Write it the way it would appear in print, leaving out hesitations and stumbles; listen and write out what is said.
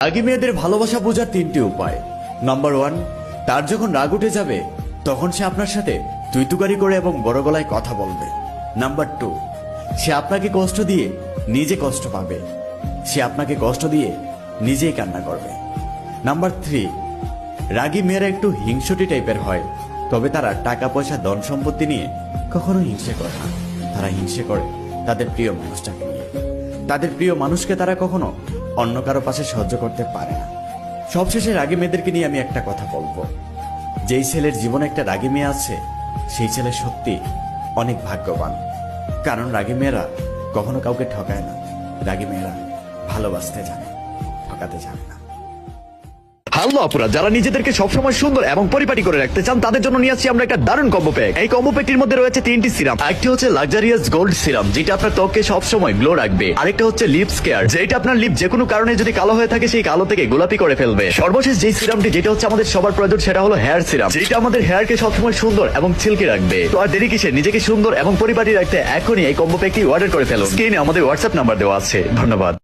রাগী মেয়েদের ভালোবাসা বোঝার তিনটি উপায়। নাম্বার 1, তার যখন রাগ উঠে যাবে তখন সে আপনার সাথে তুইতুকারি করে এবং বড় গলায় কথা বলবে। নাম্বার 2, সে আপনাকে কষ্ট দিয়ে নিজে কষ্ট পাবে। সে আপনাকে কষ্ট দিয়ে নিজেই কান্না করবে। নাম্বার 3, রাগী মেয়েরা একটু হিংসুটি টাইপের হয়, তবে তারা টাকা পয়সা ধন সম্পত্তি নিয়ে কখনো হিংসে করে না। তারা হিংসে করে তাদের প্রিয় মানুষটাকে নিয়ে। তাদের প্রিয় মানুষকে তারা কখনো অন্য কারো পাশে সহ্য করতে পারে না। সবশেষে রাগী মেয়েদেরকে নিয়ে আমি একটা কথা বলবো, যেই ছেলের জীবনে একটা রাগী মেয়ে আছে সেই ছেলে সত্যি অনেক ভাগ্যবান। কারণ রাগী মেয়েরা কখনো কাউকে ঠকায় না। রাগী মেয়েরা ভালোবাসতে জানে, ঠকাতে জানে না। হ্যালো আপুরা, যারা নিজেদেরকে সবসময় সুন্দর এবং পরিপাটি করে রাখতে চান তাদের জন্য নিয়ে আসছি আমরা একটা দারুণ কম্বো প্যাক। এই কম্বো প্যাকটির মধ্যে রয়েছে 3টি সিরাম। একটি হচ্ছে লাক্সারিয়াস গোল্ড সিরাম, যেটা আপনার ত্বককে সবসময় গ্লো রাখবে। আরেকটা হচ্ছে লিপস কেয়ার, যেটা আপনার লিপ যে কোনো কারণে যদি কালো হয়ে থাকে সেই কালো থেকে গোলাপি করে ফেলবে। সর্বশেষ যেই সিরামটি যেটা হচ্ছে আমাদের সবার প্রয়োজন, সেটা হলো হেয়ার সিরাম, যেটা আমাদের হেয়ারকে সবসময় সুন্দর এবং সিল্কি রাখবে। তো আর দেরি কিসের, নিজেকে সুন্দর এবং পরিপাটি রাখতে এখনই এই কম্বো প্যাকটি অর্ডার করে ফেলুন। স্ক্রিনে আমাদের হোয়াটসঅ্যাপ নাম্বার দেওয়া আছে। ধন্যবাদ।